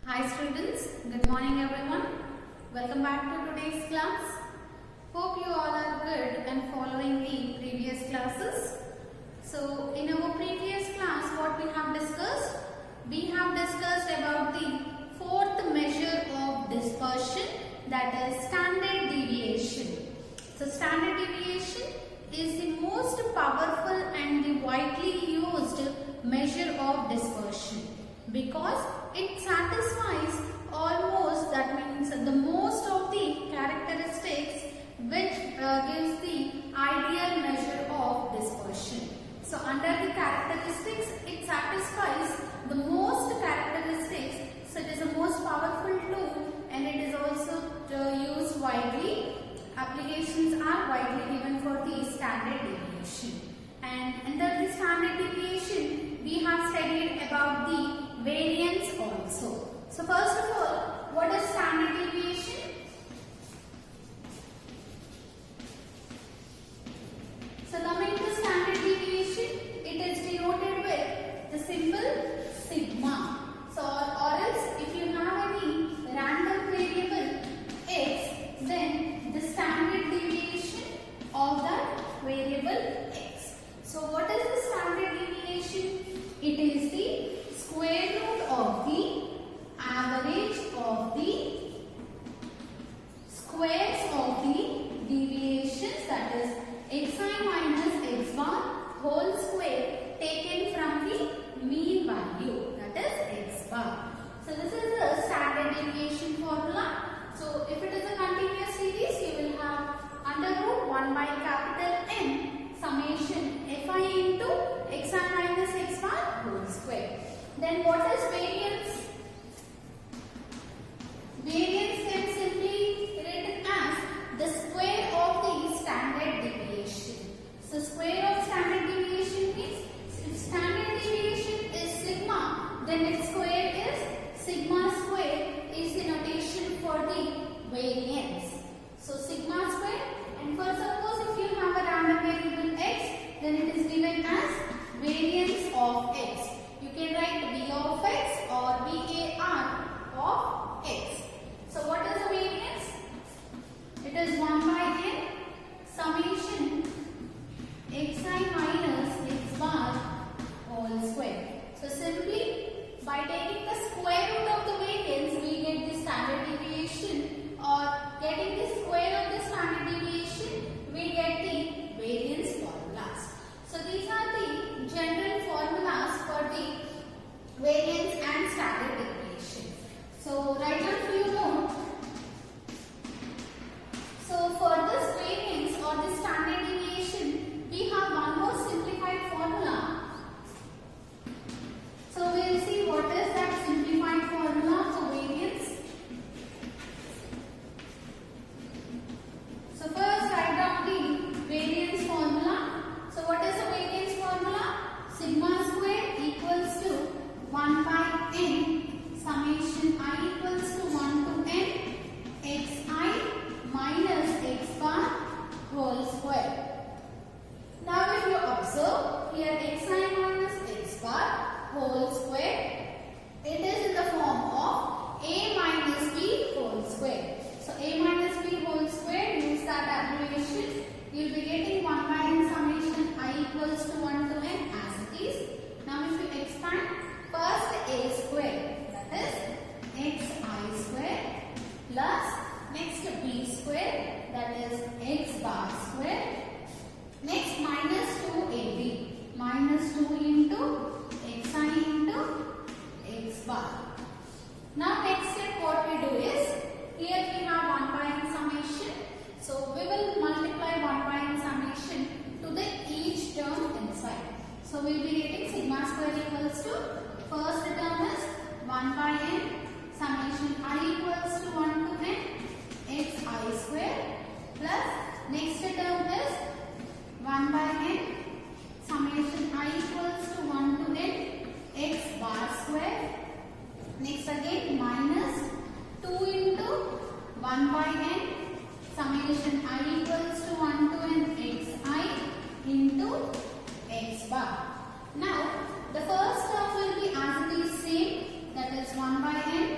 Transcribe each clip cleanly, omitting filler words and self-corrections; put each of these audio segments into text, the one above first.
Hi students, good morning everyone. Welcome back to today's class. Hope you all are good and following the previous classes. So in our previous class what we have discussed? We have discussed about the fourth measure of dispersion, that is standard deviation. So standard deviation is the most powerful and the widely used measure of dispersion because it satisfies almost, that means the most of the characteristics which gives the ideal measure of dispersion. So under the characteristics, it satisfies the most characteristics, so it is the most powerful tool and it is also used widely. Applications are widely given for the standard deviation. And under the standard deviation, we have studied about the variance also. So first of all, what is standard deviation? So coming to standard deviation, it is denoted with the symbol sigma. So or else if you have any random variable x, then the standard deviation of that variable x. So what is the standard deviation? It is the square root of the average of the squares of the deviations, that is xi minus x bar whole square taken from the mean value, that is x bar. So this is the standard deviation formula. So if it is a continuous series, you will have under root 1 by capital N summation fi into xi minus x bar whole square. Then what is variance? Variance can simply written as the square of the standard deviation. So square of standard deviation means if standard deviation is sigma, then its square is sigma square is the notation for the variance. So sigma square, and for suppose if you have a random variable x, then it is given as variance of x. You can write v of x or var of x. So what is the variance? It is 1 by n summation xi minus x bar whole square. So simply by taking the square root of the variance, we get the standard deviation, or getting the square of the standard deviation, we get the variance formulas. So these are the general formulas for the variance and standard deviation. So write down for you note. So for this variance or the standard deviation, we have one more simplified formula. So we will see what is that simplified formula for variance. So first write down the variance formula. So what is the variance formula? Sigma square equals to 1 by n summation I equals to 1 to n xi minus x bar whole square. Now if you observe here xi minus x bar whole square, it is in the form of a minus b whole square. So a minus b whole square, use that abbreviation, you will be getting 1 by n summation I equals to 1 to n as it is. Now if you expand, first a square, that is xi square, plus next b square, that is x bar square, next minus 2ab, minus 2 into xi into x bar. Now next step what we do is, here we have 1 by n summation, so we will multiply 1 by n summation to the each term inside. So we will be getting sigma square equals to, first term is 1 by n summation I equals to 1 to n xi square, plus next term is 1 by n summation I equals to 1 to n x bar square, next again minus 2 into 1 by n summation I equals to 1 to n xi into x bar. Now the first term will be as it is same, that is 1 by n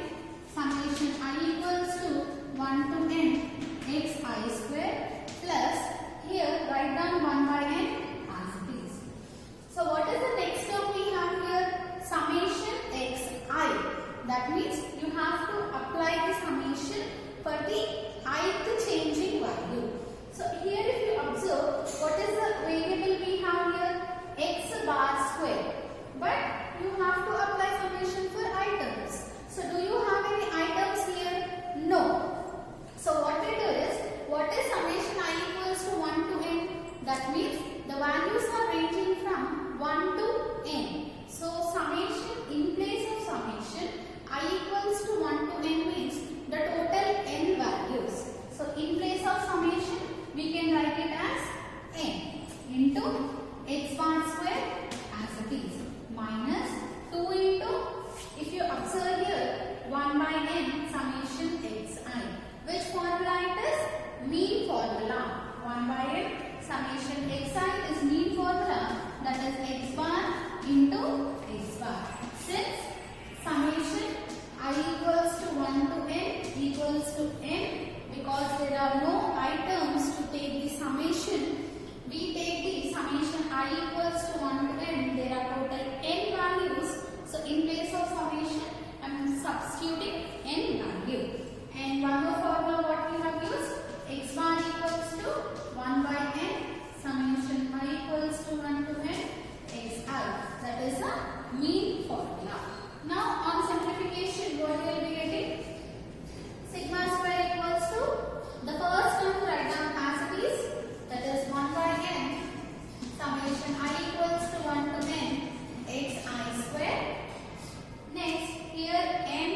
substituting n value. And one more formula what we have used, x bar equals to 1 by n summation I equals to 1 to n xi. That is the mean formula. Now on simplification, what we will be getting? Sigma square equals to, the first term write down as it is, that is 1 by n summation I equals to 1 to n xi square. Next, here n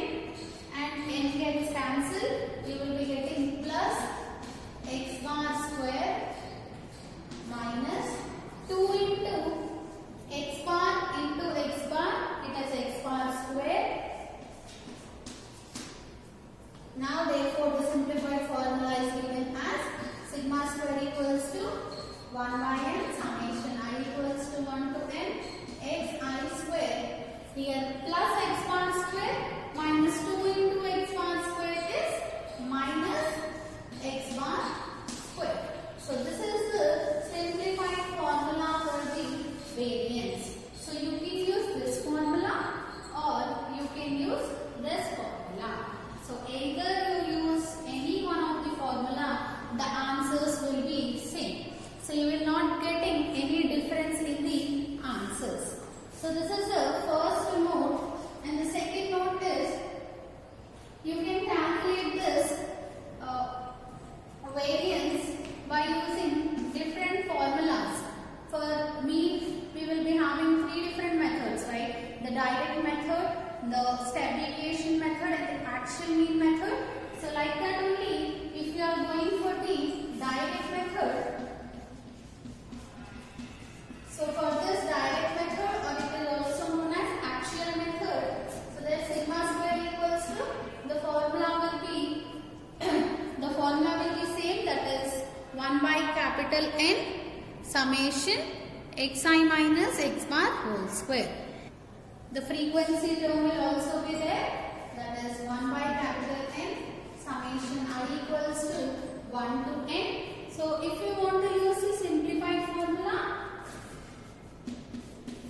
and n gets cancelled. We will be getting plus x bar square minus 2 into x bar into x bar. It is x bar square. Now therefore the simplified formula is given as sigma square equals to 1 by n summation I equals to 1 to n xi square. Here plus x bar square minus 2 into x bar square is minus x bar square. So this is the simplified formula for the variance. So you can use this formula or you can use this formula. So either you use any one of the formula, the answers will be same. So you will not getting any difference in the answers. So this is the first note, and the second note is you can calculate this variance by using different formulas. For mean, we will be having 3 different methods, right? The direct method, the step deviation method, and the actual mean method. So like that only, if you are going for the direct method, so for this direct method, or it is also known as actual method, so there sigma square equals to, the formula will be same, that is 1 by capital N summation xi minus x bar whole square. The frequency term will also be there, that is 1 by capital N summation I equals to 1 to n. So if you want to use the simplified formula,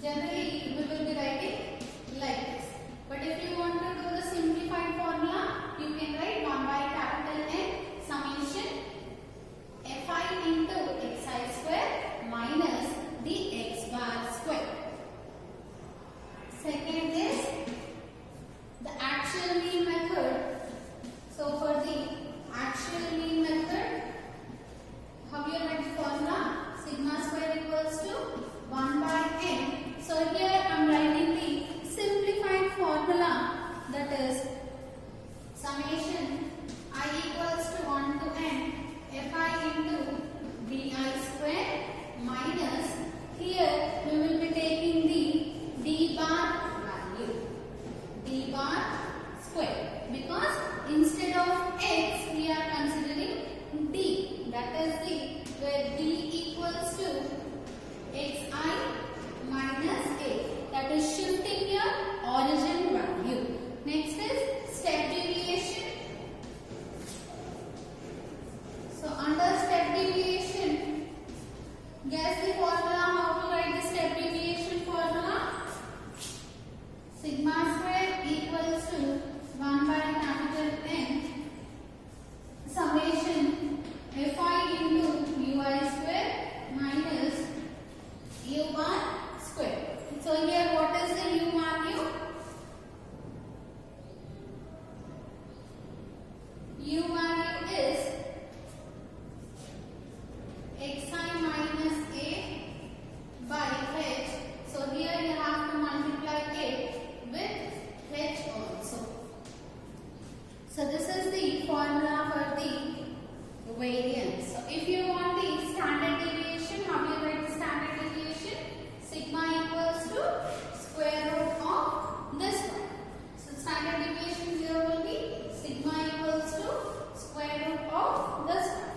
generally we will be writing like this. But if you want to do the simplified formula, you can write 1 by capital N summation fi into xi square minus the x bar square. Second is the actual mean method. So for the actual mean method, how you write the formula? Sigma square equals to 1 by n. So here I am writing the simplified formula, that is summation I equals to 1 to n fi into di square minus, here we will be taking the d bar value, d bar square, because instead of x we are considering d, that is the where d equals to xi minus a, that is shifting your origin value. Next is step deviation. So under step deviation, guess the formula, how to write the step deviation formula? Sigma square equals to 1 by capital N summation fi into ui square minus u bar square. So here what is the u value? U value is xi minus a by h. So here you have to multiply it with h also. So this is the formula for the variance. So if you want the standard deviation, how do you write the standard deviation? Sigma equals to square root of this one. So standard deviation here will be sigma equals to square root of this one.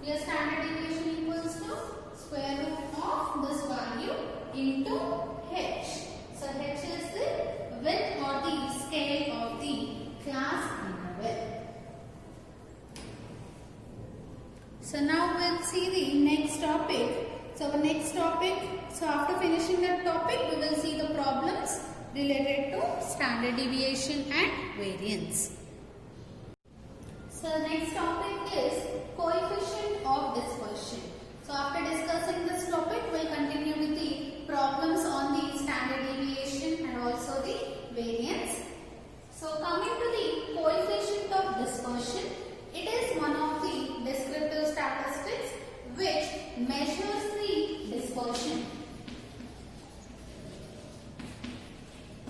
Here standard deviation equals to square root of this value into h. So h is the width or the scale of the class interval. So now we'll see the next topic. So our next topic, so after finishing that topic, we will see the problems related to standard deviation and variance. So the next topic is coefficient of dispersion. So after discussing this topic, we'll continue with the problems on the standard deviation and also the variance. So coming to the coefficient of dispersion, it is one of the descriptive statistics which measures the dispersion.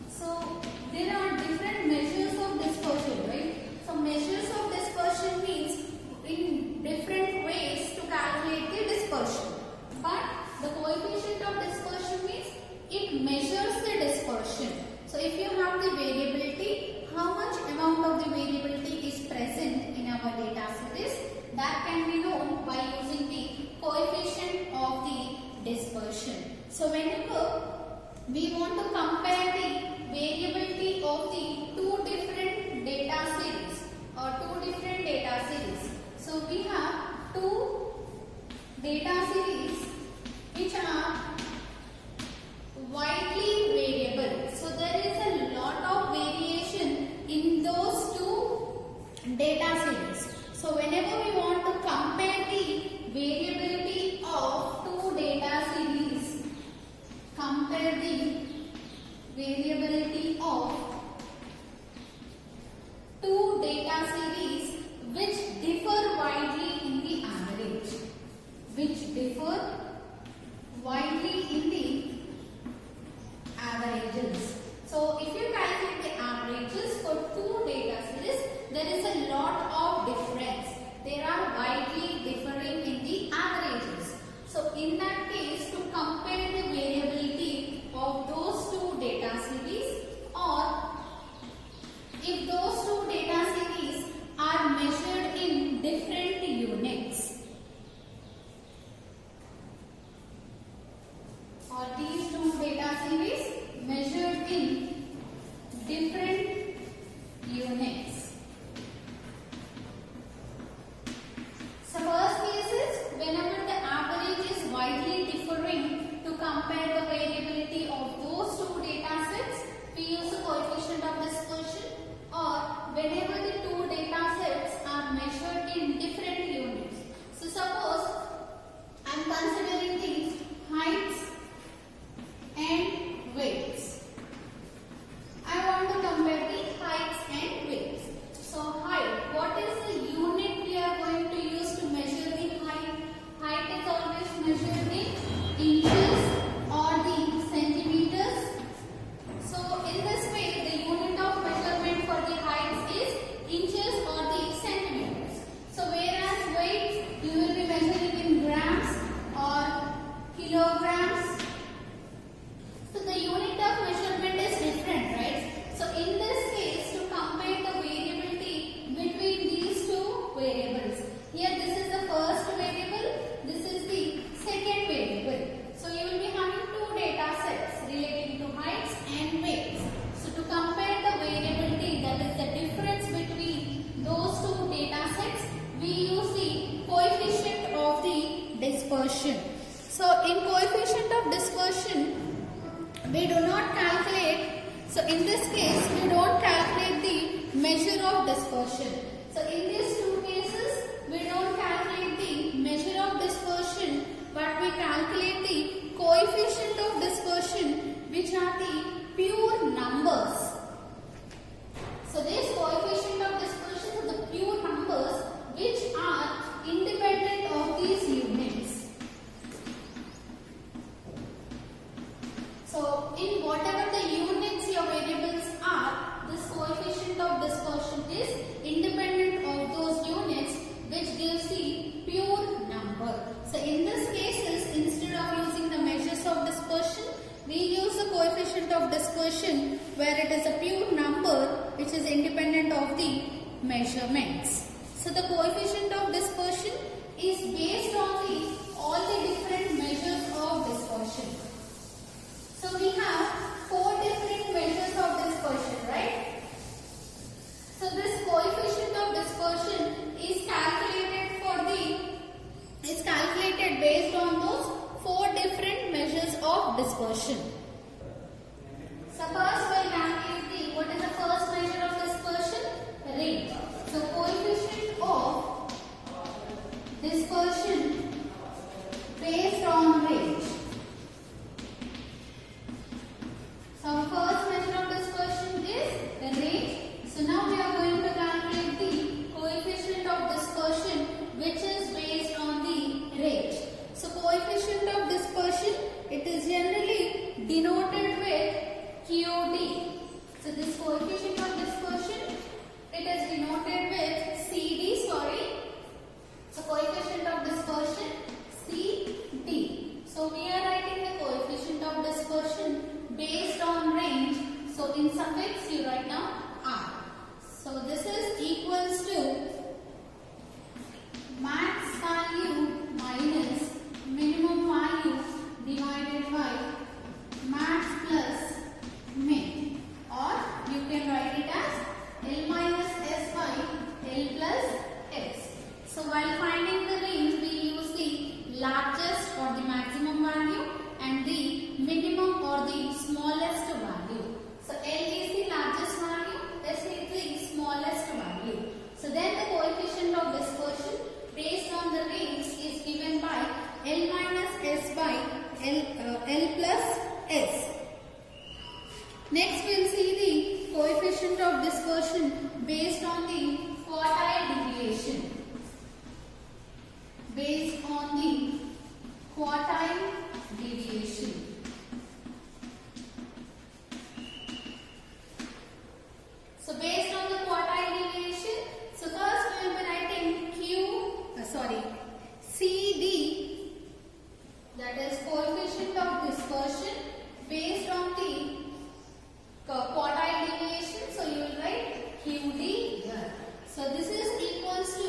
So there are different measures of dispersion, right? So measures of dispersion means in different ways to calculate the dispersion. But the coefficient of dispersion means it measures the dispersion. So if you have the variability, how much amount of the variability is present in our data series, that can be known by using the coefficient of the dispersion. So whenever we want to compare the variability of the two different data series or two different data series. So we have two data series which are widely variable. So there is a lot of variation in those two data series. So whenever we want to compare the variability of two data series, compare the variability of two data series which differ widely in the average, which differ widely in the averages. So if you calculate the averages for two data series, there is a lot of difference. They are widely differing in the averages. So in that case, to compare the variability of those two data series, or if those two data series are measured in different units, or these two data series measured in different units. So first case is whenever the average is widely differing, to compare the variability of those two data sets, we use the coefficient of dispersion, or whenever the two data sets are measured in different units. So suppose I am considering the heights and weights. I want to compare the heights and weights. So height, what is the unit we are going to use to measure the height? Height is always measured in inches or the centimeters. So in this way, the unit of measurement for the heights is inches or the centimeters. So whereas weights, you will be measuring in grams or kilograms. So the unit of measurement is different, right? So in this case, to compare the variability between these two variables, here this is the first variable, this is the second variable. So you will be having two data sets relating to heights and weights. So to compare the variability, that is the difference between those two data sets, we use the coefficient of the dispersion. So in coefficient of dispersion, we do not calculate, so in this case, we don't calculate the measure of dispersion. So in these two cases, we don't calculate the measure of dispersion, but we calculate the coefficient of dispersion, which are the pure numbers. So this coefficient of dispersion are the pure numbers which are independent of these units. So in whatever the units your variables are, this coefficient of dispersion is independent of those units, which gives the pure number. So in this cases, instead of using the measures of dispersion, we use the coefficient of dispersion where it is a pure number which is independent of the measurements. So the coefficient of dispersion is based on all the different measures of dispersion. So we have four different measures of dispersion, right? So this coefficient of dispersion is calculated based on those four different measures of dispersion. So first we'll calculate what is the first measure of dispersion? L plus S. So while finding the range, we use the largest or the maximum value and the minimum or the smallest value. So L is the largest value, S is the smallest value. So then the coefficient of dispersion based on the range is given by L minus S by L plus S. Next we will see the coefficient of dispersion based on the quartile deviation. Based on the quartile deviation. So based on the quartile deviation, so first we will be writing CD, that is coefficient of dispersion based on the quartile deviation. So you will write QD here. So this is equals to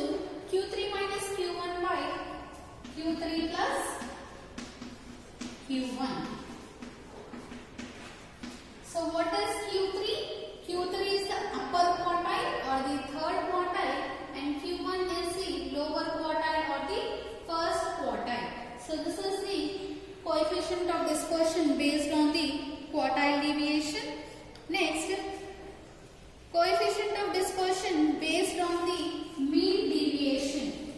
Q3 minus Q1 by Q3 plus Q1. So what is Q3? Q3 is the upper quartile or the third quartile and Q1 is the lower quartile or the first quartile. So this is the coefficient of dispersion based on the quartile deviation. Next, coefficient of dispersion based on the mean deviation.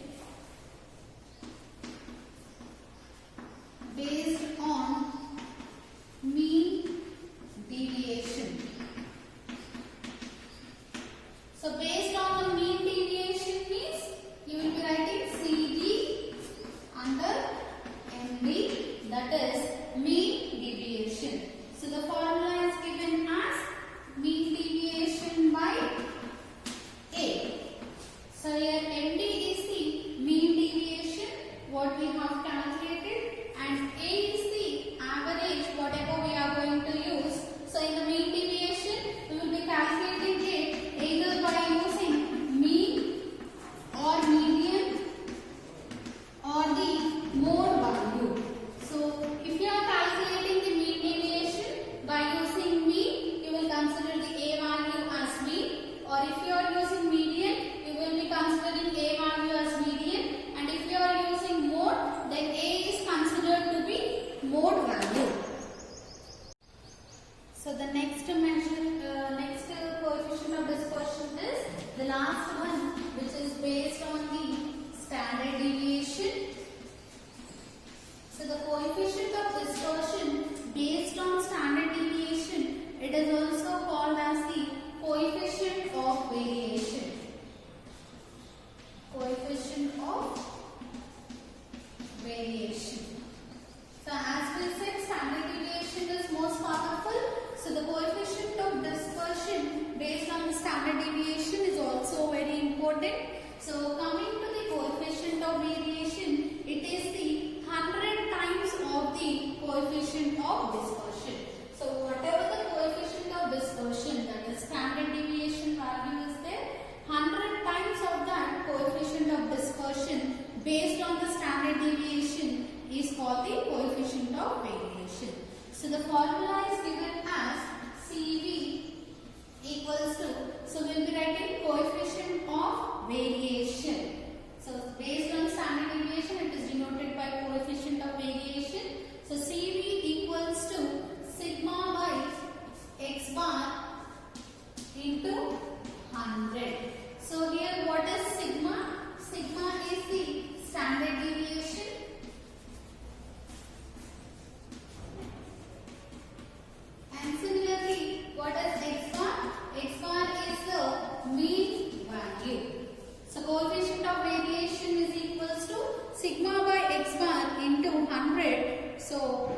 Based on mean deviation. So based on the mean deviation means you will be writing CD under MD, that is mean deviation. So the formula is given as mean deviation by A. So here MD is the mean deviation what we have calculated and A is the average whatever we are going to use. So in the mean deviation we will be calculating it either by using mean or median or the mode value. So if you are calculating the mean deviation by using mean, you will consider the A value as mean, or if you are using median, you will be considering A value as median, and if you are using mode, then A is considered to be mode value. So the next coefficient of dispersion is the last one, which is based on the standard deviation. So the coefficient of dispersion based on standard deviation, it is also called as the coefficient of variation. Coefficient of variation. So as we said, standard deviation is most powerful. So the coefficient of dispersion based on the standard deviation is also very important. So coming to the coefficient of variation, it is the 100 times of the coefficient of dispersion. So whatever the coefficient of dispersion, that is standard deviation value is there, 100 times of that coefficient of dispersion based on the standard deviation is called the coefficient of variation. So the formula is given as CV equals to, so we will be writing coefficient of variation. So based on standard deviation, it is denoted by coefficient of variation. So CV equals to sigma by x bar into 100. So here what is sigma? Sigma is the standard deviation. And similarly, what is x bar? X bar is the mean value. So coefficient of variation is equals to sigma by x bar into 100. So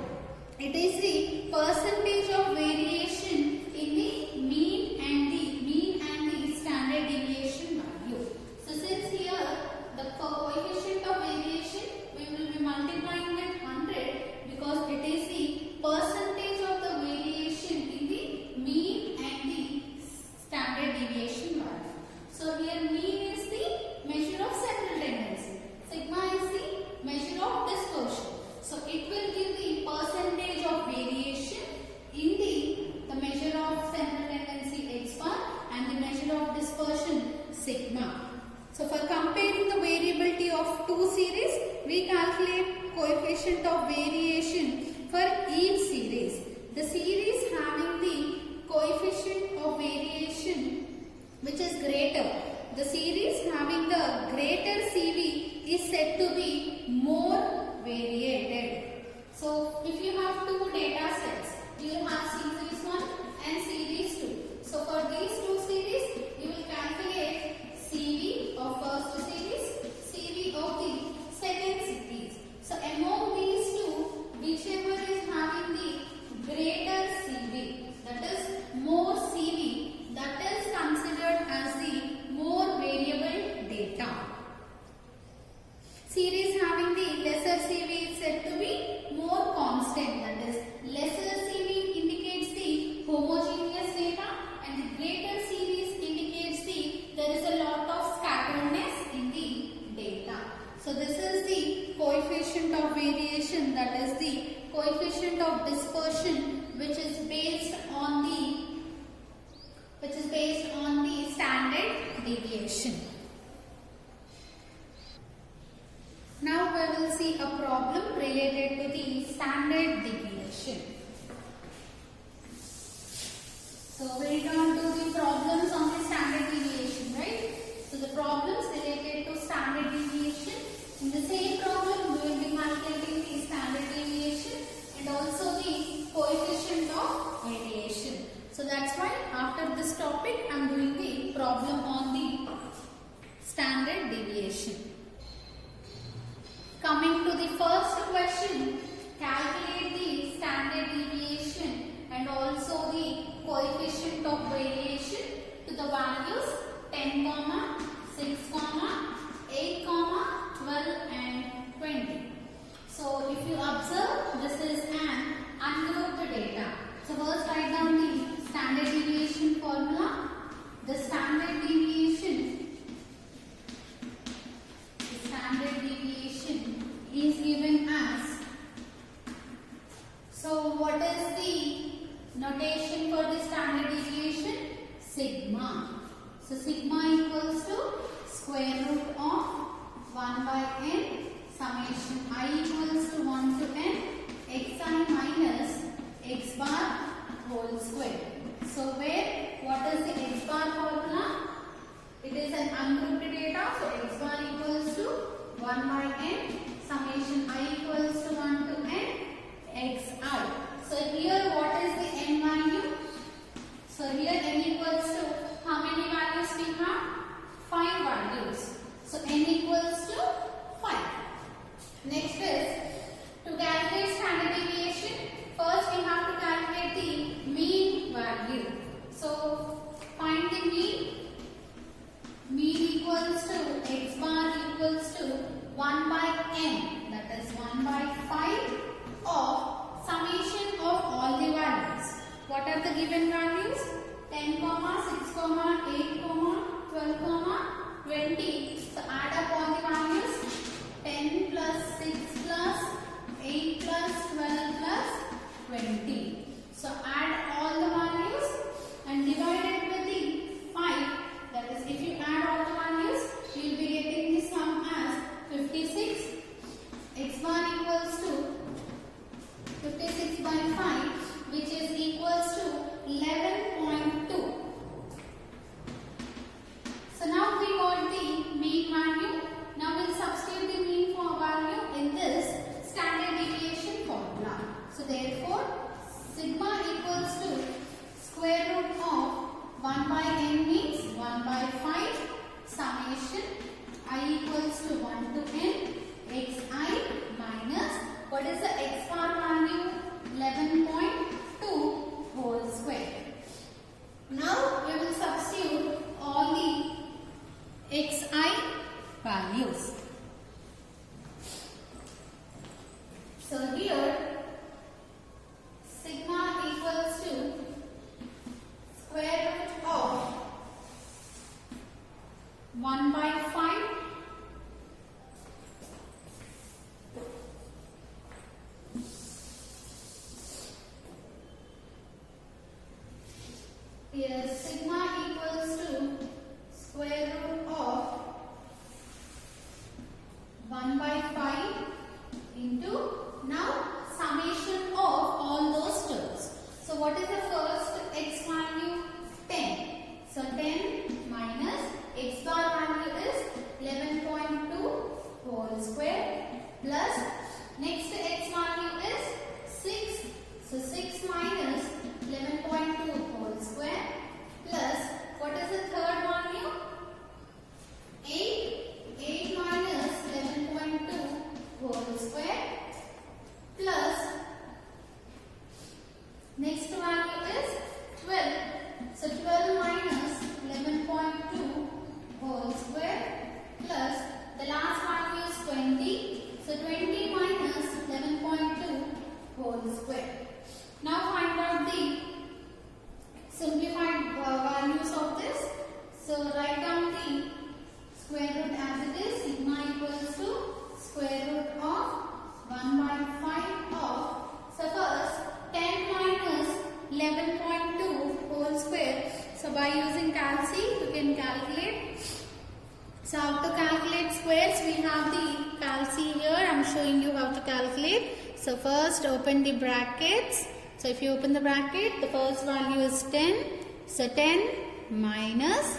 it is the percentage of variation in the mean and the standard deviation value. So since here the coefficient of variation, we will be multiplying with 100 because it is the percentage of the variation in the mean and the standard deviation value. So here mean is the measure of central tendency. Sigma is the measure of dispersion. So it will give the percentage of variation in the measure of central tendency x bar and the measure of dispersion sigma. So for comparing the variability of two series, we calculate coefficient of variation for each series. The series having the coefficient of variation which is greater, the series having the greater CV is said to be more variated. So if you have two data sets, you will have series 1 and series 2. So for these two series, you will calculate CV of first series, CV of the second series. So among these two, whichever is having the greater CV, that is more CV, that is considered as the more variable data. Series having the lesser CV is said to be more constant, that is lesser CV indicates the homogeneous data and the greater series indicates there is a lot of scatteredness in the data. So this is the coefficient of variation, that is the coefficient of dispersion which is based on the standard deviation. Now we will see a problem related to the standard deviation. So we return to the problems on the standard deviation, right? So the problems related to standard deviation. In the same problem, we will be calculating the standard deviation and also the coefficient of variation. So that's why after this topic, I am doing the problem on the standard deviation. Coming to the first question, calculate the standard deviation and also the coefficient of variation to the values 10, 6, 8, 12 and 20. So if you observe, this is an ungrouped data. So first write down the standard deviation formula. The standard deviation is given as, so what is the notation for the standard deviation? Sigma. So sigma equals to square root of 1 by n summation I equals to 1 to n xi minus x bar whole square. So what is the x bar formula? It is an ungrouped data, so x bar equals to 1 by n summation I equals to 1 to n xi. So here what is the n value? So here n equals to how many values we have? 5 values. So n equals to 5. Next is to calculate standard deviation. First we have to calculate the mean value. So find the mean. Mean equals to x bar equals to 1 by n, that is 1 by 5 of summation of all the values. What are the given values? 10, 6, 8, 12, 20. So add up all the values. 10 plus 6 plus 8 plus 12 plus 20. So add all the values and divide it with the 5. That is, if you add all the values, you will be getting the sum as 56. X bar equals to 56 by 5, which is equals to 11.2. So now we got the mean value. Now we'll substitute the mean value in this standard deviation formula. So therefore, sigma equals to square root of 1 by n means 1 by 5 summation I equals to 1 to n xi minus, what is the x bar value? 11.2 whole square. Now we will substitute all the xi values. So here sigma equals to square root of 1 by 5 here sigma equals to square root of 1 by 5 into now summation of all those terms. So what is the first x value? 10. So 10 minus x bar value is 11.2 whole square plus next x value is 6. So 6 minus 11.2 whole square plus what is the third value? 8. 8 minus 11.2 whole square plus next value is 12. So 12 minus 11.2 whole square plus the last value is 20. So 20 minus 11.2 whole square. Now find out the simplified values of this. So write down the square root as it is. Sigma equals to square root of 1 by 5 of. So first 10 minus 11.2 whole square. So by using calc you can calculate. So how to calculate squares? We have the calc here. I am showing you how to calculate. So first open the brackets. So if you open the bracket, the first value is 10. So 10 minus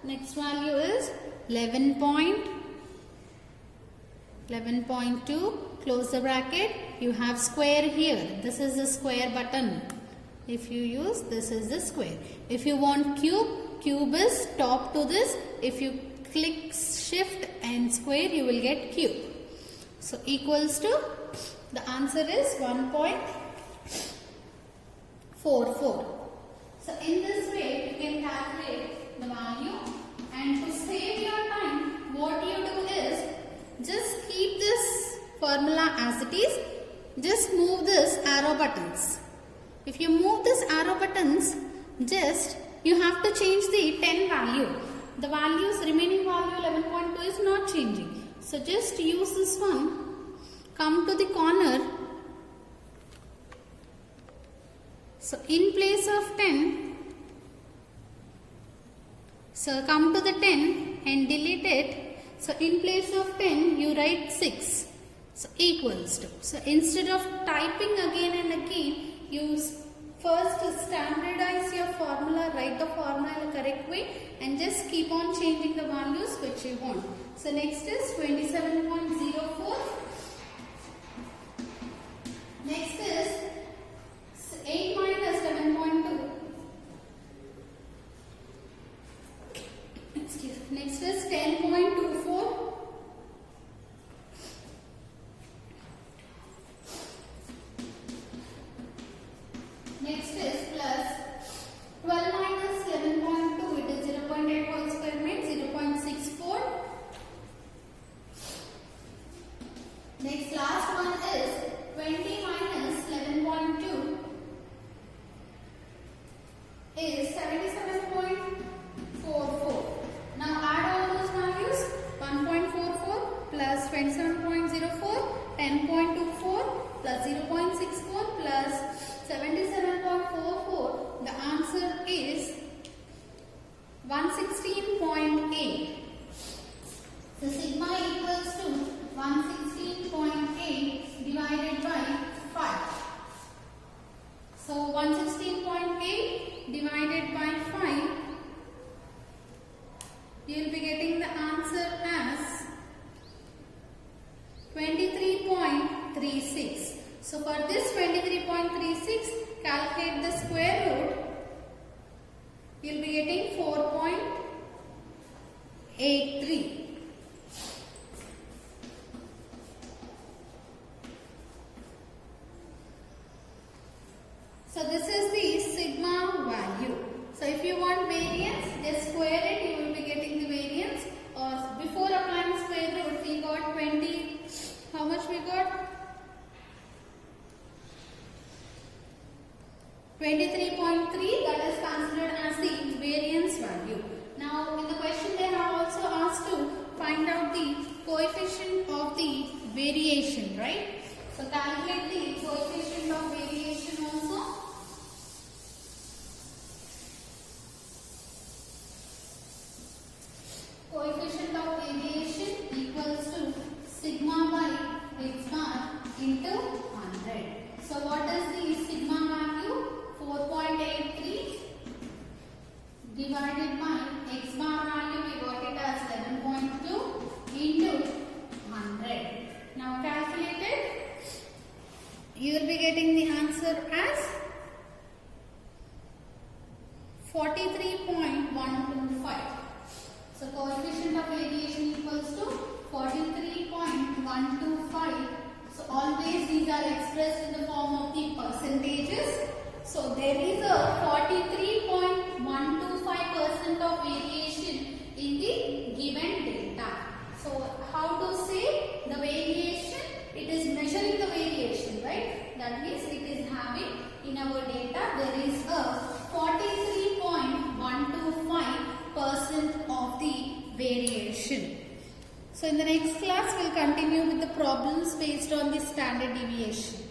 next value is 11.2. Close the bracket. You have square here. This is the square button. If you use, this is the square. If you want cube, cube is top to this. If you click shift and square, you will get cube. So equals to, the answer is 1.44. So in this way, you can calculate the value. And to save your time, what you do is, just keep this formula as it is. Just move this arrow buttons. If you move this arrow buttons, just you have to change the 10 value. The values, remaining value 11.2 is not changing. So just use this one. Come to the corner. So in place of 10, so come to the 10 and delete it. So in place of 10, you write 6. So equals to. So instead of typing again and again, you first standardize your formula, write the formula in the correct way and just keep on changing the values which you want. So next is 27.04. Next is 8 minus 7.2. Next is 10.24. Next is plus 12 minus 11.2, it is 0.8 whole square means 0.64. Next last one is 20 minus 11.2 is 77.44. Now add all those values, 1.44 plus 27.04, 10.24 plus 0.64 plus 77.44, the answer is 116.8. So sigma equals to 116.8 divided by 5. So 116.8 divided by 5, you will be getting the answer as 23.36. So for this 23.36, calculate the square root. You will be getting 4.83. So this is the sigma value. So if you want variance, just square it, you will be getting the variance. Or before applying square root, we got 20. How much we got? 23.3, that is considered as the variance value. Now in the question they have also asked to find out the coefficient of the variation, right? So calculate the coefficient of variation also. Coefficient of variation equals to sigma 43.125. So always these are expressed in the form of the percentages. So there is a 43.125% of variation in the given data. So how to say the variation? It is measuring the variation, right? That means it is having in our data there is a 43.125% of the variation. So in the next class we'll continue with the problems based on the standard deviation.